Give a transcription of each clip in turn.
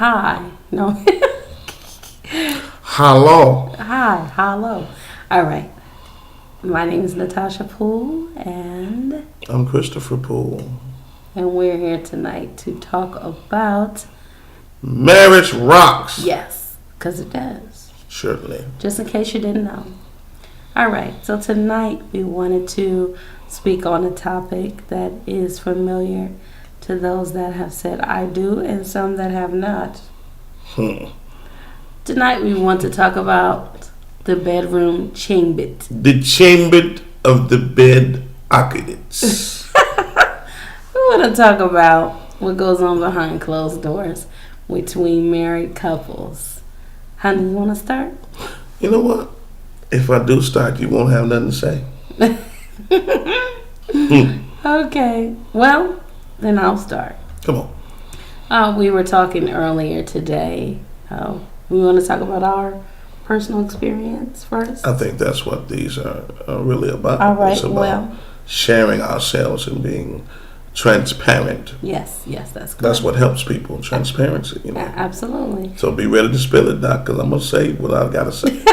Hi. No. Hello. Hi. Hello. All right. My name is Natasha Poole, and I'm Christopher Poole. we're here tonight to talk about Marriage rocks. yes, because it does. Certainly. Just in case you didn't know. All right. So tonight we wanted to speak on a topic that is familiar to those that have said I do and some that have not. Tonight we want to talk about the bedroom chamber. The chamber of the bed occupants. We want to talk about what goes on behind closed doors between married couples. Honey, you want to start? You know what? If I do start, you won't have nothing to say. Okay. Well, then I'll start. Come on. We were talking earlier today. We want to talk about our personal experience first. I think that's what these are really about. All right. It's about Well, sharing ourselves and being transparent. yes, that's correct. That's what helps people. Transparency. Absolutely. So be ready to spill it, Doc, because I'm gonna say what I gotta say.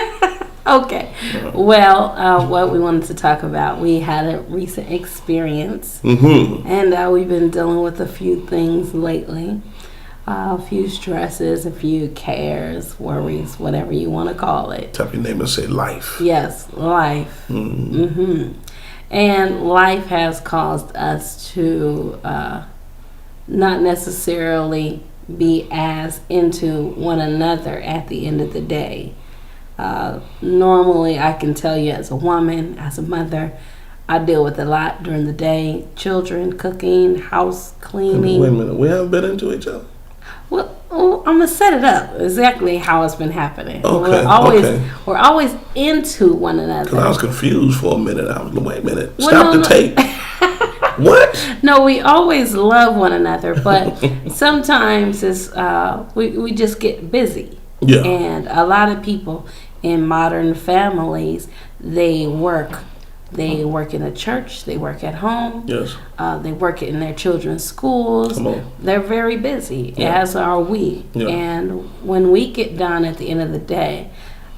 Okay. Well, what we wanted to talk about, we had a recent experience, and we've been dealing with a few things lately, a few stresses, a few cares, worries, whatever you want to call it. Tap your name and say life. Yes, life. And life has caused us to not necessarily be as into one another at the end of the day. Normally, I can tell you as a woman, as a mother, I deal with a lot during the day. Children, cooking, house cleaning. Wait a minute. We haven't been into each other? Well, I'm going to set it up exactly how it's been happening. Okay, We're always into one another. Because I was confused for a minute. I was like, wait a minute. Stop the tape. What? No, we always love one another, but sometimes it's we just get busy. Yeah. And a lot of people in modern families, they work. They work in a church. They work at home. Yes. They work in their children's schools. Come on. They're very busy, as are we. Yeah. And when we get done at the end of the day,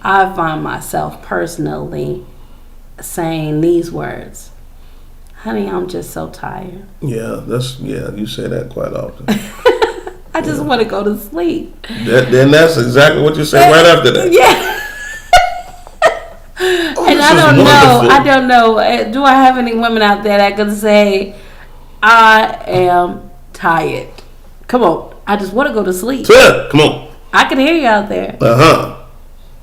I find myself personally saying these words: "Honey, I'm just so tired." Yeah, you say that quite often. I just want to go to sleep. Then that's exactly what you say right after that. Yeah. Oh, And I don't know. Do I have any women out there that can say, I am tired? Come on. I just want to go to sleep. Come on. I can hear you out there.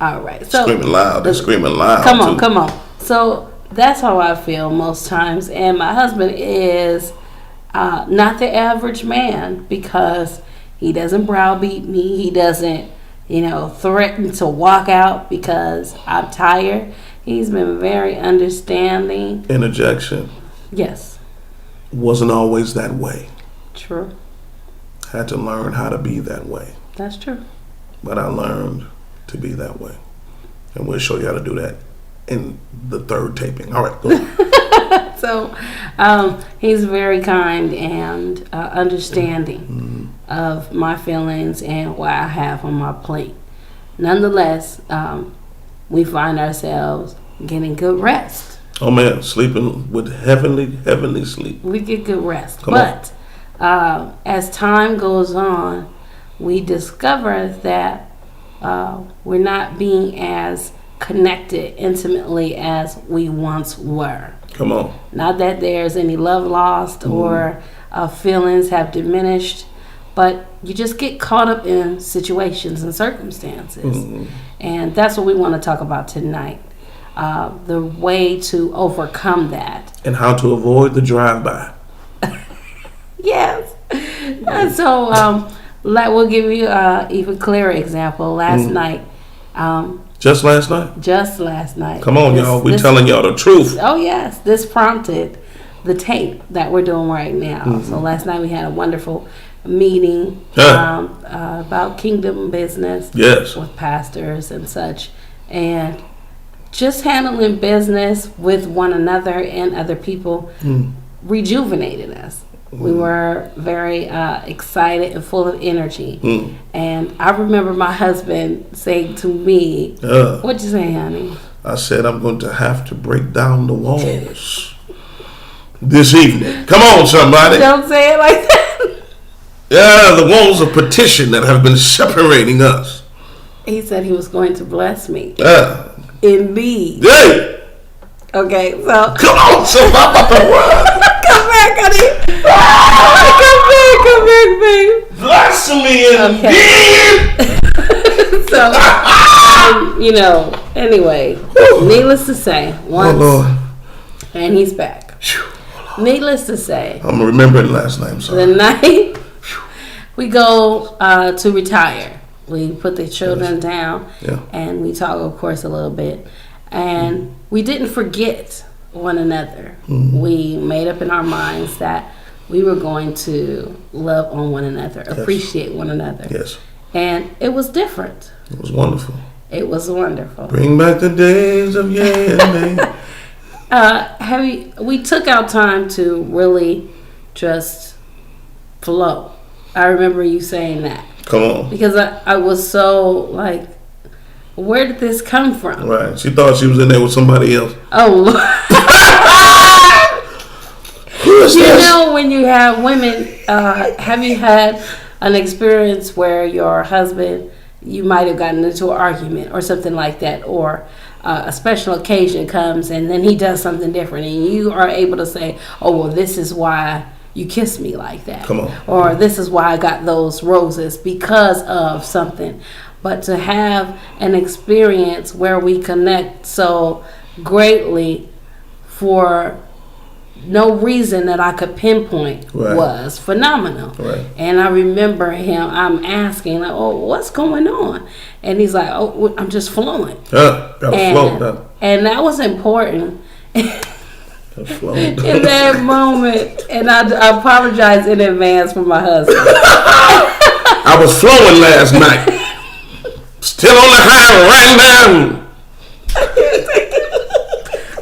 All right. So screaming loud. They're screaming loud. Come on. So that's how I feel most times. And my husband is not the average man, because he doesn't browbeat me. He doesn't, threaten to walk out because I'm tired. He's been very understanding. Interjection. Yes. Wasn't always that way. True. Had to learn how to be that way. That's true. But I learned to be that way. And we'll show you how to do that in the third taping. All right, go ahead. So he's very kind and understanding of my feelings and what I have on my plate. Nonetheless, we find ourselves getting good rest. Oh man, sleeping with heavenly sleep. We get good rest. Come on. As time goes on, we discover that we're not being as connected intimately as we once were. Come on. Not that there's any love lost or feelings have diminished, but you just get caught up in situations and circumstances. And that's what we want to talk about tonight. The way to overcome that. And how to avoid the drive-by. Yes. And so we'll give you an even clearer example. Last night. Just last night? Just last night. Come on, y'all. We're telling y'all the truth. Oh, yes. This prompted the tape that we're doing right now. So last night we had a wonderful meeting about kingdom business with pastors and such. And just handling business with one another and other people rejuvenated us. We were very excited and full of energy. And I remember my husband saying to me, what'd you say, honey? I said, I'm going to have to break down the walls this evening. Come on, somebody. Don't say it like that. Yeah, the walls of petition that have been separating us. He said he was going to bless me. Yeah. Indeed. Hey. Okay, so. Come on, somebody. Come back, honey. Come back, babe. Bless me indeed. So, anyway, needless to say, once, and he's back. Needless to say, I'm remembering last night. I'm sorry. The night we go to retire, we put the children down, and we talk, of course, a little bit, and we didn't forget one another. We made up in our minds that we were going to love on one another, appreciate one another. Yes. And it was different. It was wonderful. It was wonderful. Bring back the days of yesterday. We took our time to really just flow. I remember you saying that. Come on. Because I was so like, where did this come from? Right. She thought she was in there with somebody else. Oh, Who is this? know, when you have women, have you had an experience where your husband, you might have gotten into an argument or something like that, or a special occasion comes and then he does something different and you are able to say, oh, well, this is why you kissed me like that. Come on. Or this is why I got those roses, because of something. But to have an experience where we connect so greatly for no reason that I could pinpoint was phenomenal. Right. And I remember I'm asking, like, oh, what's going on? And he's like, oh, I'm just flowing. And that was important. In that moment, and I apologize in advance for my husband. I was flowing last night. Still on the high right now.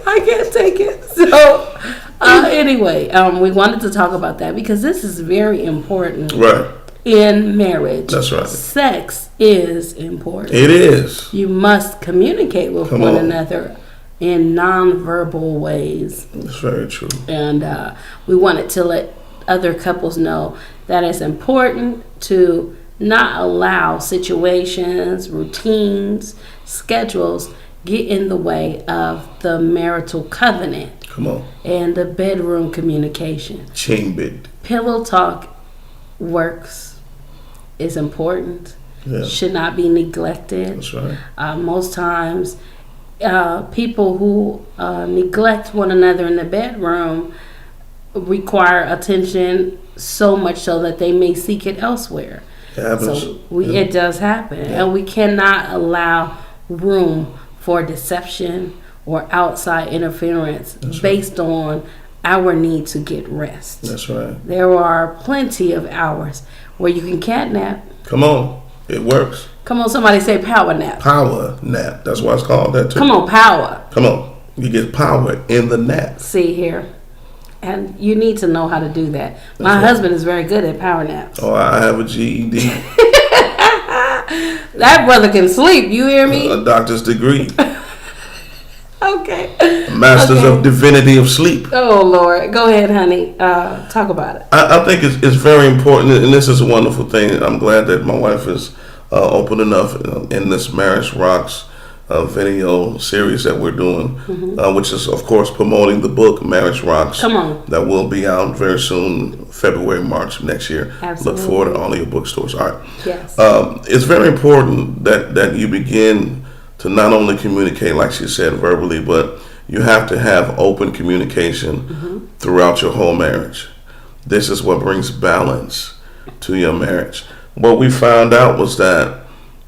I can't take it. So anyway, we wanted to talk about that because this is very important. Right. In marriage. That's right. Sex is important. It is. You must communicate with one another in nonverbal ways. That's very true. And we wanted to let other couples know that it's important to not allow situations, routines, schedules get in the way of the marital covenant. Come on. And the bedroom communication. Chambered. Pillow talk works. Is important. Yeah. Should not be neglected. That's right. Most times, people who neglect one another in the bedroom require attention so much so that they may seek it elsewhere. It happens. So it does happen. Yeah. And we cannot allow room for deception or outside interference based on our need to get rest. That's right. There are plenty of hours where you can cat nap. Come on. It works. Come on, somebody say power nap. Power nap. That's why it's called that too. Come on, power. Come on. You get power in the nap. See here. And you need to know how to do that. My husband is very good at power naps. Oh, I have a GED. That brother can sleep. You hear me? A doctor's degree. Okay. Masters of Divinity of Sleep. Oh, Lord. Go ahead, honey. Talk about it. I think it's very important, and this is a wonderful thing. I'm glad that my wife is open enough in this Marriage Rocks video series that we're doing, which is, of course, promoting the book Marriage Rocks. Come on. That will be out very soon, February, March next year. Absolutely. Look forward to all of your bookstores. All right. Yes. It's very important that you begin to not only communicate, like she said, verbally, but you have to have open communication throughout your whole marriage. This is what brings balance to your marriage. What we found out was that,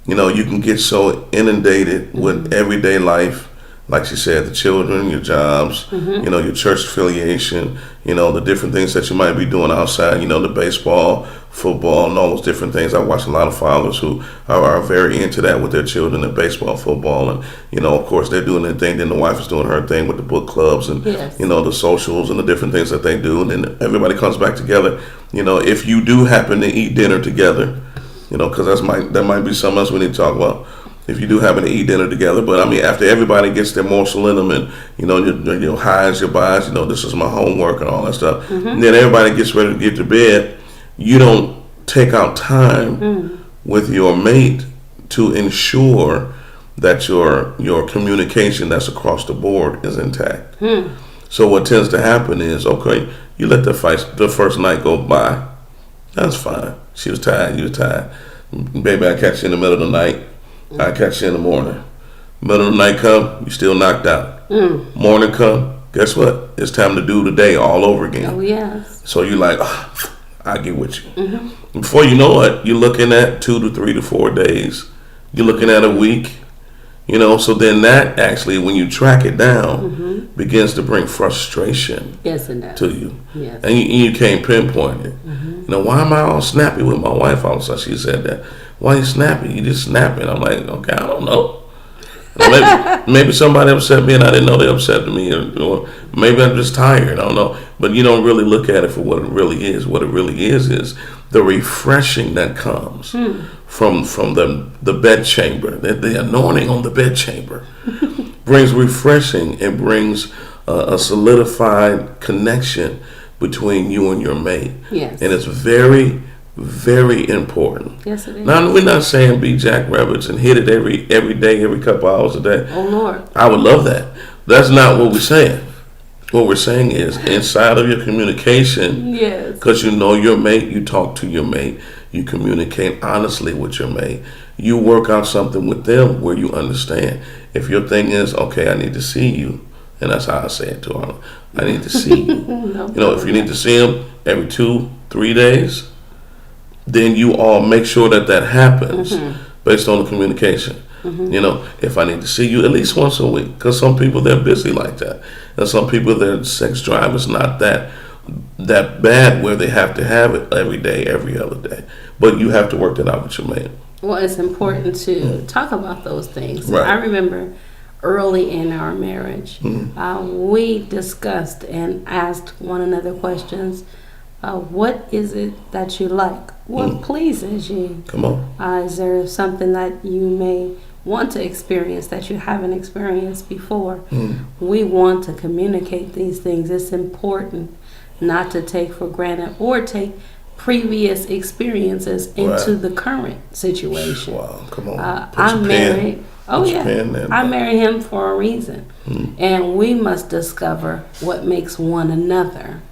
you can get so inundated with everyday life like she said, the children, your jobs, your church affiliation, the different things that you might be doing outside, the baseball, football, and all those different things. I watch a lot of fathers who are very into that with their children, in baseball, football, and, of course, they're doing their thing. Then the wife is doing her thing with the book clubs and, the socials and the different things that they do. And then everybody comes back together. If you do happen to eat dinner together, because that might be something else we need to talk about. If you do happen to eat dinner together, but I mean, after everybody gets their morsel in them, and your highs, your buys, this is my homework and all that stuff, and then everybody gets ready to get to bed, you don't take out time with your mate to ensure that your communication that's across the board is intact. So what tends to happen is, okay, you let the first night go by. That's fine. She was tired. You was tired. Baby, I catch you in the middle of the night. I catch you in the morning. Middle of the night come, you still knocked out. Morning come, guess what? It's time to do the day all over again. Oh, yes. So you're like, I get with you. Before you know it, you're looking at 2 to 3 to 4 days. You're looking at a week. So then that actually, when you track it down, begins to bring frustration to you. Yes. And you can't pinpoint it. Why am I all snappy with my wife all of a sudden? She said that. Why you snappy? You just snapping. I'm like, okay, I don't know. Maybe somebody upset me and I didn't know they upset me. Or maybe I'm just tired. I don't know. But you don't really look at it for what it really is. What it really is the refreshing that comes from the bed chamber. The anointing on the bed chamber brings refreshing. It brings a solidified connection between you and your mate. Yes. And it's very, very important. Yes, it is. Now, we're not saying be jackrabbits and hit it every day, every couple hours a day. Oh, Lord. I would love that. That's not what we're saying. What we're saying is inside of your communication, because you know your mate, you talk to your mate, you communicate honestly with your mate, you work out something with them where you understand. If your thing is, okay, I need to see you, and that's how I say it to her, I need to see you. If you need to see him every 2-3 days, then you all make sure that happens based on the communication. If I need to see you at least once a week, because some people, they're busy like that, and some people, their sex drive is not that bad where they have to have it every day, every other day. But you have to work that out with your mate. Well, it's important to talk about those things. Right. I remember early in our marriage, we discussed and asked one another questions. What is it that you like? What pleases you? Come on. Is there something that you may want to experience that you haven't experienced before? We want to communicate these things. It's important not to take for granted or take previous experiences into the current situation. Wow, come on. I'm married. Oh, yeah. I married him for a reason. And we must discover what makes one another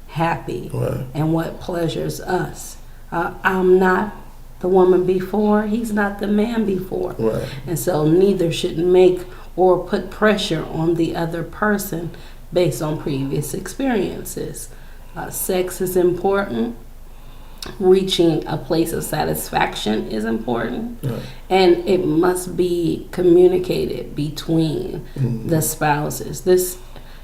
happy and what pleasures us. I'm not the woman before. He's not the man before. And so neither should make or put pressure on the other person based on previous experiences. Sex is important. Reaching a place of satisfaction is important, and it must be communicated between the spouses. This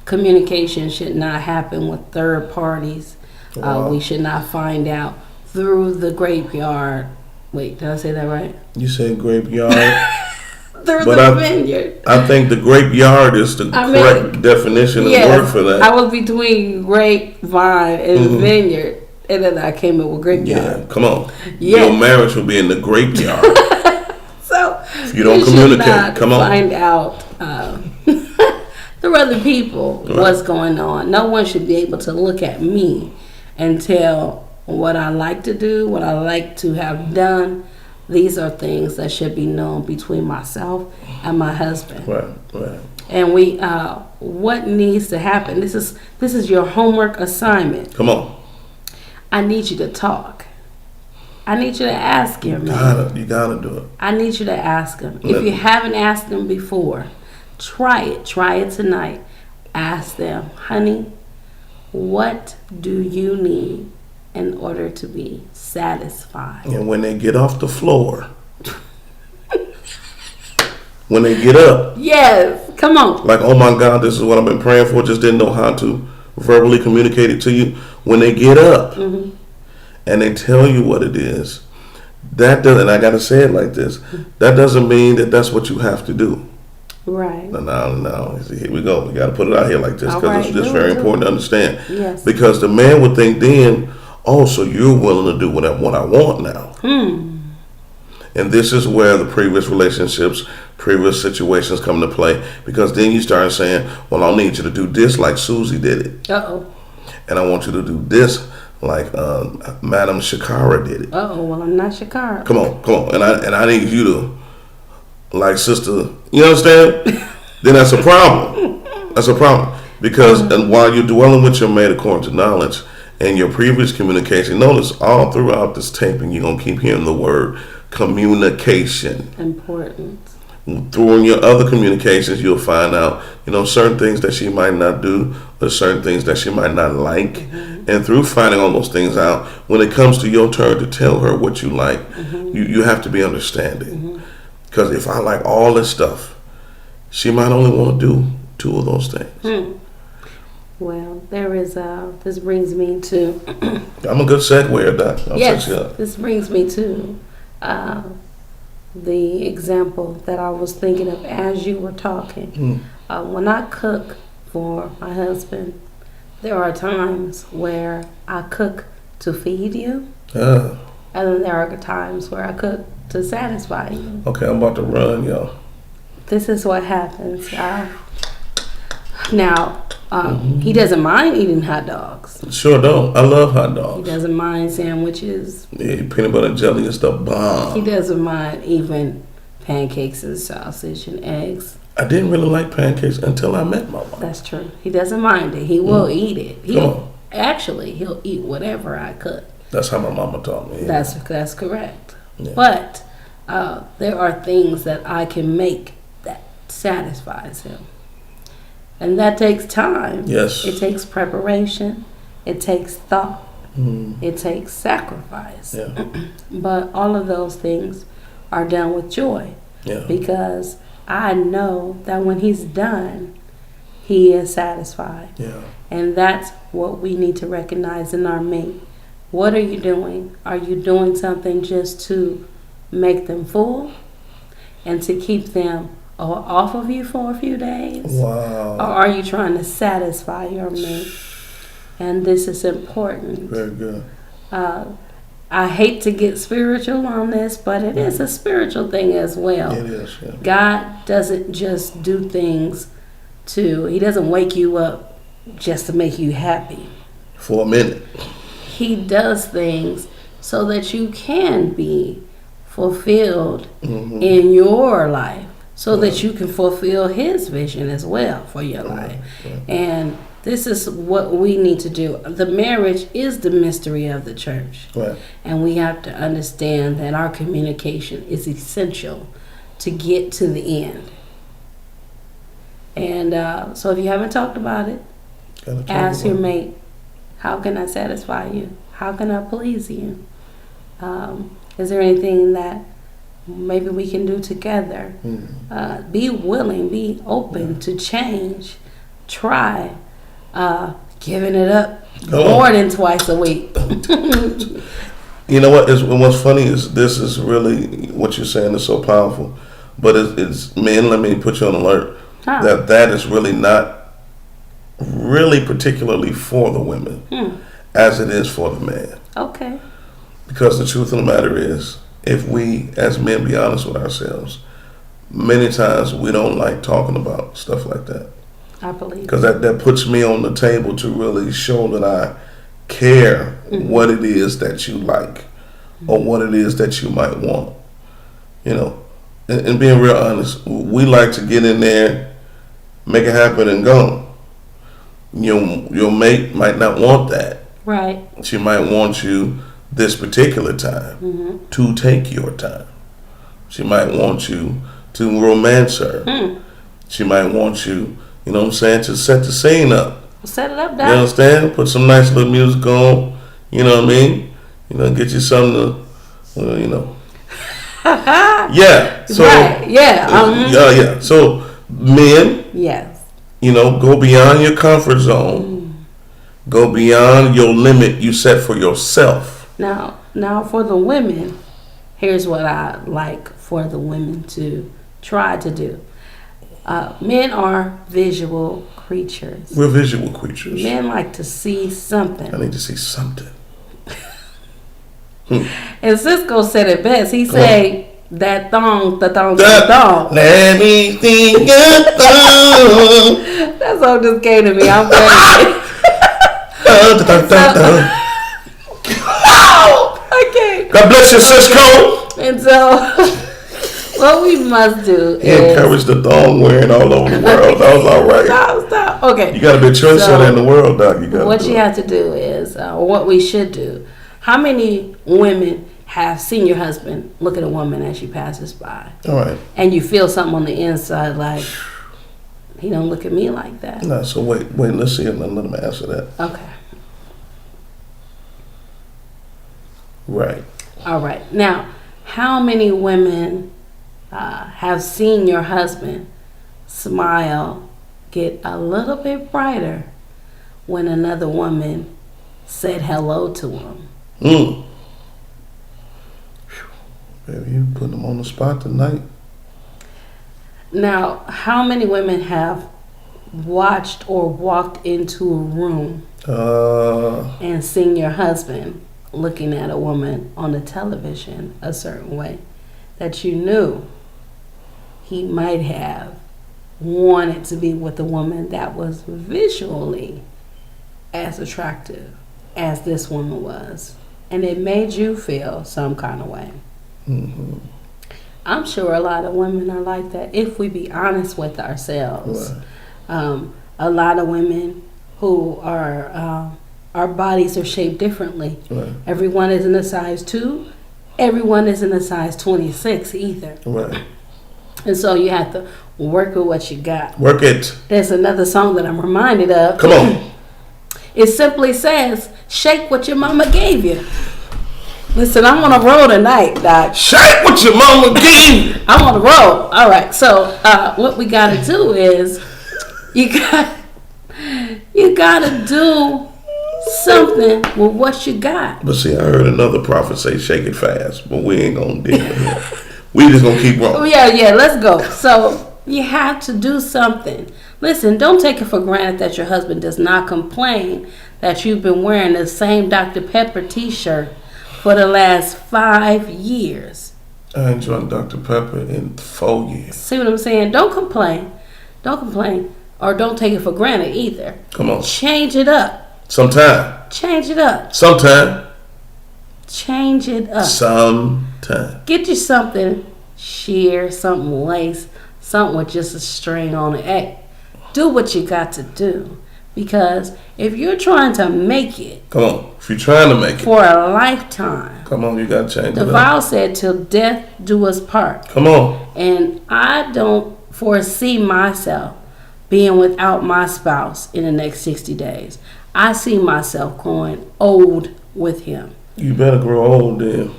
communication should not happen with third parties. We should not find out through the graveyard. Wait, did I say that right? You said graveyard? Through the vineyard. I think the grapeyard is the correct definition of the word for that. I was between grapevine and vineyard. And then I came in with graveyard. Yeah, come on. Your marriage will be in the graveyard. So if you don't communicate, come on. Find out through other people what's going on. No one should be able to look at me and tell what I like to do, what I like to have done. These are things that should be known between myself and my husband. Right. And we, what needs to happen? This is your homework assignment. Come on. I need you to talk. I need you to ask him. You gotta do it. I need you to ask him. If you haven't asked him before, try it. Try it tonight. Ask them, honey, what do you need in order to be satisfied? And when they get off the floor, when they get up, yes, Come on. Like, oh my God, this is what I've been praying for. Just didn't know how to verbally communicate it to you. When they get up and they tell you what it is, that doesn't. And I got to say it like this. That doesn't mean that that's what you have to do. Right. No. See, here we go. We got to put it out here like this because Right. it's just very important to understand. Yes. Because the man would think then, oh, so you're willing to do what I want now. And this is where the previous relationships, previous situations come into play. Because then you start saying, well, I need you to do this like Susie did it. Uh-oh. And I want you to do this like Madam Shakara did it. Uh-oh. Well, I'm not Shakara. Come on. And I need you to, like Sister, you understand? Then that's a problem. That's a problem. Because and while you're dwelling with your mate according to knowledge and your previous communication, notice all throughout this taping, you're going to keep hearing the word communication. Important. Through your other communications, you'll find out, certain things that she might not do, or certain things that she might not like. And through finding all those things out, when it comes to your turn to tell her what you like, you have to be understanding. Because if I like all this stuff, she might only want to do 2 of those things. Well, there is this brings me to I'm a good seguer, Doc. I'll yes, set you up. this brings me to the example that I was thinking of as you were talking. When I cook for my husband, there are times where I cook to feed you, and then there are times where I cook to satisfy you. Okay, I'm about to run, y'all. This is what happens. Now, he doesn't mind eating hot dogs. Sure don't. I love hot He dogs. doesn't mind sandwiches. Yeah, peanut butter and jelly is the bomb. He doesn't mind even pancakes and sausage and eggs. I didn't really like pancakes until I met my wife. That's true. He doesn't mind it. He will eat it. He'll eat whatever I cook. That's how my mama taught me. That's correct. Yeah. But there are things that I can make that satisfies him. And that takes time. Yes. It takes preparation. It takes thought. It takes sacrifice. Yeah. But all of those things are done with joy. Yeah. Because I know that when he's done, he is satisfied. Yeah. And that's what we need to recognize in our mate. What are you doing? Are you doing something just to make them full and to keep them off of you for a few days? Wow. Or are you trying to satisfy your mate? And this is important. Very good. I hate to get spiritual on this, but it is a spiritual thing as well. It is, yeah. God doesn't just do things he doesn't wake you up just to make you happy. For a minute. He does things so that you can be fulfilled in your life, so that you can fulfill his vision as well for your life. And this is what we need to do. The marriage is the mystery of the church. Right. And we have to understand that our communication is essential to get to the end. And so if you haven't talked about it, ask your mate, how can I satisfy you? How can I please you? Is there anything that maybe we can do together? Be willing, be open to change. Try giving it up more than twice a week. You know what? What's funny is this is really what you're saying is so powerful. But it's men, let me put you on alert. That is really not really particularly for the women as it is for the man. Okay. Because the truth of the matter is, if we as men be honest with ourselves, many times we don't like talking about stuff like that. I believe. Because that puts me on the table to really show that I care what it is that you like or what it is that you might want. And being real honest, we like to get in there, make it happen and go. Your mate might not want that. Right. She might want you this particular time to take your time. She might want you to romance her. She might want you, to set the scene up. Set it up, Doc. You understand? Put some nice little music on. You know what I mean? Get you something to, Yeah. So, right. Yeah. Yeah. So Men, Yes. go beyond your comfort zone. Go beyond your limit you set for yourself. Now for the women, here's what I like for the women to try to do. Men are visual creatures. We're visual creatures. Men like to see something. I need to see something. And Cisco said it best. He said, that thong. Let me see your thong. That song just came to me. I'm crazy. Okay. God bless you, Cisco. And so, what we must do He is encouraged the thong wearing all over the world. That was all right. Stop. Okay. You got to be a trendsetter in the world, Doc. What you have to do is, or what we should do. How many women have seen your husband look at a woman as she passes by? All right. And you feel something on the inside like, he don't look at me like that. No, so wait, let's see, and let him answer that. Okay. Right. All right. Now, how many women have seen your husband smile get a little bit brighter when another woman said hello to him? Baby, you putting them on the spot tonight. Now, how many women have watched or walked into a room and seen your husband looking at a woman on the television a certain way that you knew he might have wanted to be with a woman that was visually as attractive as this woman was, and it made you feel some kind of way? Mm-hmm. I'm sure a lot of women are like that if we be honest with ourselves. Right. A lot of women who are our bodies are shaped differently. Right. Everyone isn't a size 2. Everyone isn't a size 26 either. Right. And so you have to work with what you got. Work it. There's another song that I'm reminded of. Come on. It simply says, shake what your mama gave you. Listen, I'm on a roll tonight, Doc. Shake what your mama gave you. I'm on a roll. All right. So what we got to do is you got to do something with what you got. But see, I heard another prophet say, shake it fast. But we ain't going to deal with it. We just going to keep rolling. Yeah, let's go. So you have to do something. Listen, don't take it for granted that your husband does not complain that you've been wearing the same Dr. Pepper t-shirt for the last 5 years. I ain't drunk Dr. Pepper in 4 years. See what I'm saying? Don't complain. Or don't take it for granted either. Come on. Change it up. Sometime. Change it up. Sometime. Change it up. Sometime. Get you something sheer, something lace, something with just a string on it. Hey, do what you got to do. Because if you're trying to make it, come on, if you're trying to make it for a lifetime, come on, you got to change the it up. vow said, till death do us part. Come on. And I don't foresee myself being without my spouse in the next 60 days. I see myself growing old with him. You better grow old then.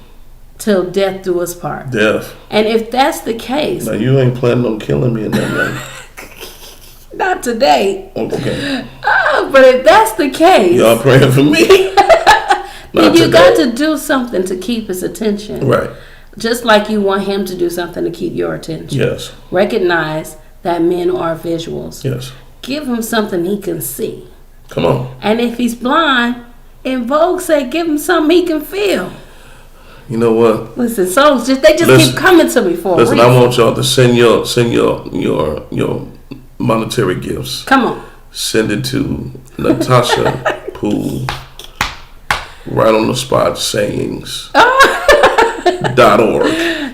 Till death do us part. Death. And if that's the case, now you ain't planning on killing me in that way. not today. Okay. But if that's the case, y'all praying for me. then you got to do something to keep his attention. Right. Just like you want him to do something to keep your attention. Yes. Recognize that men are visuals. Yes. Give him something he can see. Come on. And if he's blind, in Vogue say, give him something he can feel. You know what? Listen, songs they keep coming to me for a reason. I want y'all to send your monetary gifts. Come on. Send it to Natasha Poole. Right on the spot sayings. .org.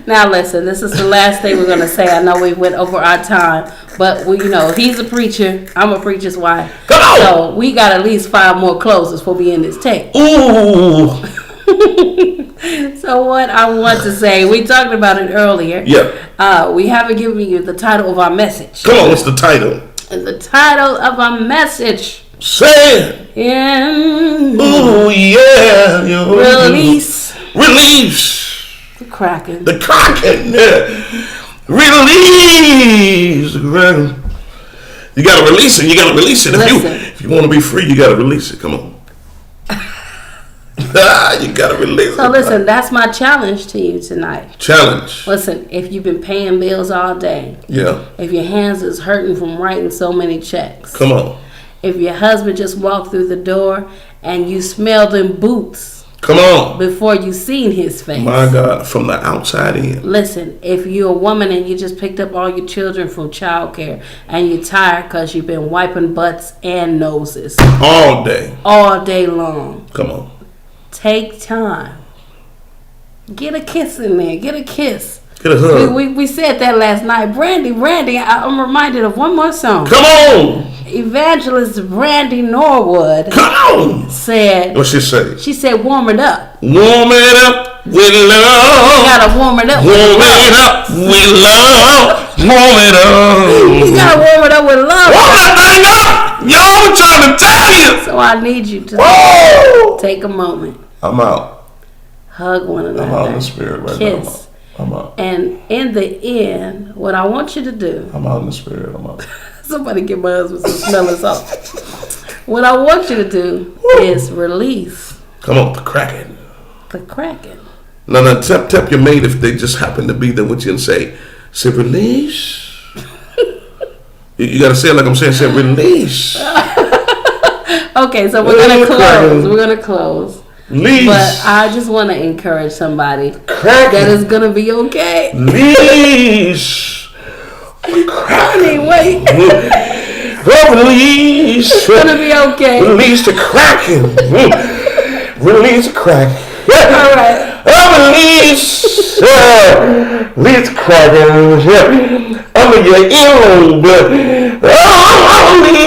Now listen, this is the last thing we're gonna say. I know we went over our time, but he's a preacher. I'm a preacher's wife. Come on. So we got at least 5 more closes before we end this tape. Ooh. So what I want to say, we talked about it earlier. Yeah. We haven't given you the title of our message. Come on, what's the title? And the title of our message. Say it. Ooh, yeah. Release. Release. The Kraken. The Kraken. Yeah. Release the Kraken. You gotta release it. You gotta release it. If you want to be free, you gotta release it. Come on. You gotta release it. So listen, that's my challenge to you tonight. Challenge. Listen, if you've been paying bills all day, if your hands is hurting from writing so many checks, come on. If your husband just walked through the door and you smelled them boots, come on, before you seen his face. My God, from the outside in. Listen, if you're a woman and you just picked up all your children from childcare and you're tired because you've been wiping butts and noses all day long. Come on. Take time. Get a kiss in there. Get a kiss. Get a hug. We said that last night. Brandy, I'm reminded of one more song. Come on. Evangelist Brandy Norwood. Come on. Said. What she say? She said, warm it up. Warm it up with love. You gotta warm it up. Warm it up with love. Warm it up. You gotta warm it up with love. Warm that thing up. Yo, I'm trying to tell you. So I need you to take a moment. I'm out. Hug one another. I'm out in the spirit right now. Kiss. I'm out. And in the end, what I want you to do. I'm out in the spirit. I'm out. Somebody give my husband some smelling salt. What I want you to do is release. Come on, the Kraken. The Kraken. No, tap your mate if they just happen to be there with you and say release. You gotta say it like I'm saying. Say release. Okay, so we're gonna close. We're gonna close. Leash. But I just want to encourage somebody Kraken. that it's gonna be okay. Leash. Honey, wait. Release. It's gonna be okay. Release the Kraken. Release the Kraken. All right. Release. Release the Kraken. Under your earlobe. Release.